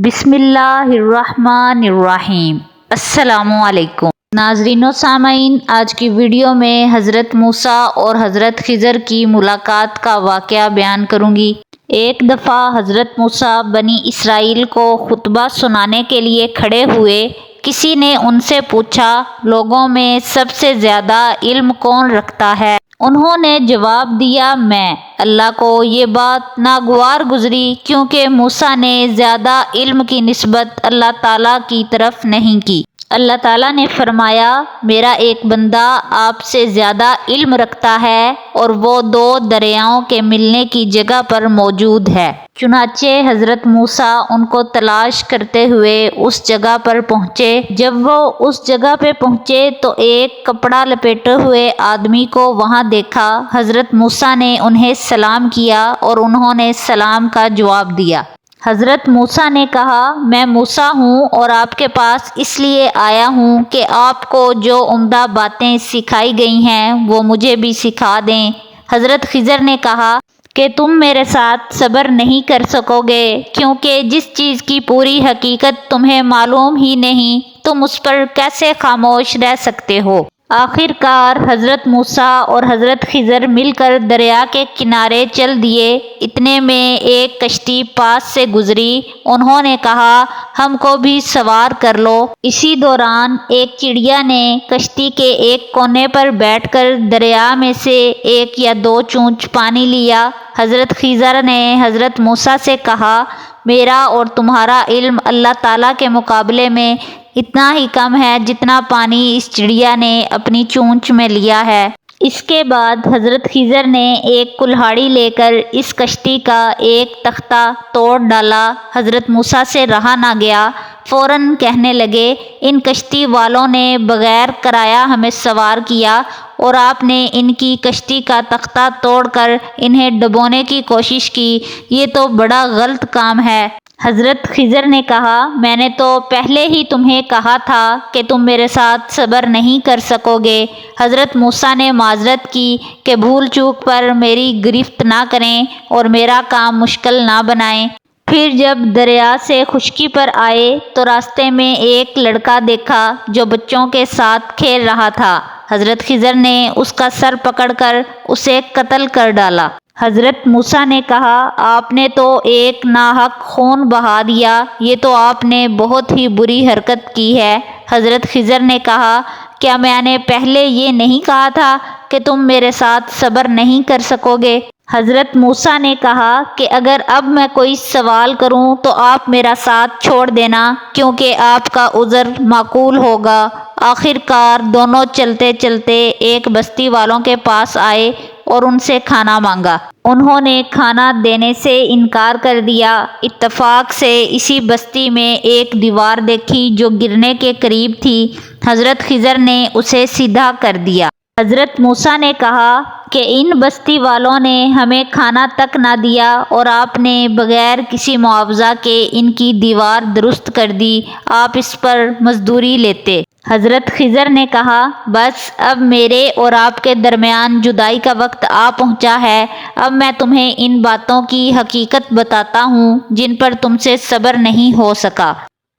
بسم اللہ الرحمن الرحیم۔ السلام علیکم ناظرین و سامعین، آج کی ویڈیو میں حضرت موسیٰ اور حضرت خضر کی ملاقات کا واقعہ بیان کروں گی۔ ایک دفعہ حضرت موسیٰ بنی اسرائیل کو خطبہ سنانے کے لیے کھڑے ہوئے۔ کسی نے ان سے پوچھا، لوگوں میں سب سے زیادہ علم کون رکھتا ہے؟ انہوں نے جواب دیا، میں۔ اللہ کو یہ بات ناگوار گزری کیونکہ موسیٰ نے زیادہ علم کی نسبت اللہ تعالیٰ کی طرف نہیں کی۔ اللہ تعالیٰ نے فرمایا، میرا ایک بندہ آپ سے زیادہ علم رکھتا ہے اور وہ دو دریاؤں کے ملنے کی جگہ پر موجود ہے۔ چنانچہ حضرت موسیٰ ان کو تلاش کرتے ہوئے اس جگہ پر پہنچے۔ جب وہ اس جگہ پہ پہنچے تو ایک کپڑا لپیٹے ہوئے آدمی کو وہاں دیکھا۔ حضرت موسیٰ نے انہیں سلام کیا اور انہوں نے سلام کا جواب دیا۔ حضرت موسیٰ نے کہا، میں موسیٰ ہوں اور آپ کے پاس اس لیے آیا ہوں کہ آپ کو جو عمدہ باتیں سکھائی گئی ہیں وہ مجھے بھی سکھا دیں۔ حضرت خضر نے کہا کہ تم میرے ساتھ صبر نہیں کر سکو گے کیونکہ جس چیز کی پوری حقیقت تمہیں معلوم ہی نہیں تم اس پر کیسے خاموش رہ سکتے ہو۔ آخر کار حضرت موسیٰ اور حضرت خضر مل کر دریا کے کنارے چل دیے۔ اتنے میں ایک کشتی پاس سے گزری۔ انہوں نے کہا، ہم کو بھی سوار کر لو۔ اسی دوران ایک چڑیا نے کشتی کے ایک کونے پر بیٹھ کر دریا میں سے ایک یا دو چونچ پانی لیا۔ حضرت خضر نے حضرت موسیٰ سے کہا، میرا اور تمہارا علم اللہ تعالیٰ کے مقابلے میں اتنا ہی کم ہے جتنا پانی اس چڑیا نے اپنی چونچ میں لیا ہے۔ اس کے بعد حضرت خضر نے ایک کلہاڑی لے کر اس کشتی کا ایک تختہ توڑ ڈالا۔ حضرت موسیٰ سے رہا نہ گیا، فوراً کہنے لگے، ان کشتی والوں نے بغیر کرایہ ہمیں سوار کیا اور آپ نے ان کی کشتی کا تختہ توڑ کر انہیں ڈبونے کی کوشش کی، یہ تو بڑا غلط کام ہے۔ حضرت خضر نے کہا، میں نے تو پہلے ہی تمہیں کہا تھا کہ تم میرے ساتھ صبر نہیں کر سکو گے۔ حضرت موسیٰ نے معذرت کی کہ بھول چوک پر میری گرفت نہ کریں اور میرا کام مشکل نہ بنائیں۔ پھر جب دریا سے خشکی پر آئے تو راستے میں ایک لڑکا دیکھا جو بچوں کے ساتھ کھیل رہا تھا۔ حضرت خضر نے اس کا سر پکڑ کر اسے قتل کر ڈالا۔ حضرت موسیٰ نے کہا، آپ نے تو ایک ناحق خون بہا دیا، یہ تو آپ نے بہت ہی بری حرکت کی ہے۔ حضرت خضر نے کہا، کیا میں نے پہلے یہ نہیں کہا تھا کہ تم میرے ساتھ صبر نہیں کر سکو گے؟ حضرت موسیٰ نے کہا کہ اگر اب میں کوئی سوال کروں تو آپ میرا ساتھ چھوڑ دینا کیونکہ آپ کا عذر معقول ہوگا۔ آخر کار دونوں چلتے چلتے ایک بستی والوں کے پاس آئے اور ان سے کھانا مانگا۔ انہوں نے کھانا دینے سے انکار کر دیا۔ اتفاق سے اسی بستی میں ایک دیوار دیکھی جو گرنے کے قریب تھی۔ حضرت خضر نے اسے سیدھا کر دیا۔ حضرت موسیٰ نے کہا کہ ان بستی والوں نے ہمیں کھانا تک نہ دیا اور آپ نے بغیر کسی معاوضہ کے ان کی دیوار درست کر دی، آپ اس پر مزدوری لیتے۔ حضرت خضر نے کہا، بس اب میرے اور آپ کے درمیان جدائی کا وقت آ پہنچا ہے۔ اب میں تمہیں ان باتوں کی حقیقت بتاتا ہوں جن پر تم سے صبر نہیں ہو سکا۔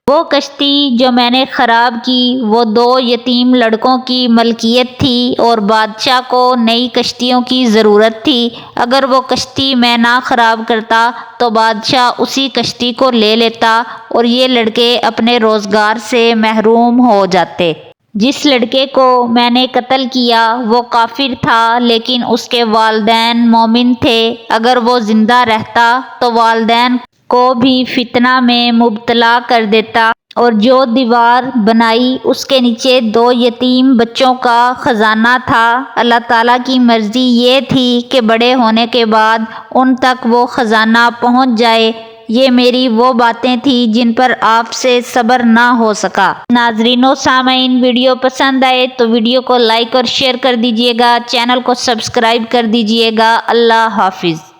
وہ کشتی جو میں نے خراب کی وہ دو یتیم لڑکوں کی ملکیت تھی اور بادشاہ کو نئی کشتیوں کی ضرورت تھی۔ اگر وہ کشتی میں نہ خراب کرتا تو بادشاہ اسی کشتی کو لے لیتا اور یہ لڑکے اپنے روزگار سے محروم ہو جاتے۔ جس لڑکے کو میں نے قتل کیا وہ کافر تھا لیکن اس کے والدین مومن تھے۔ اگر وہ زندہ رہتا تو والدین کو بھی فتنہ میں مبتلا کر دیتا اور جو دیوار بنائی اس کے نیچے دو یتیم بچوں کا خزانہ تھا۔ اللہ تعالیٰ کی مرضی یہ تھی کہ بڑے ہونے کے بعد ان تک وہ خزانہ پہنچ جائے۔ یہ میری وہ باتیں تھیں جن پر آپ سے صبر نہ ہو سکا۔ ناظرین و سامعین، ویڈیو پسند آئے تو ویڈیو کو لائک اور شیئر کر دیجیے گا، چینل کو سبسکرائب کر دیجیے گا۔ اللہ حافظ۔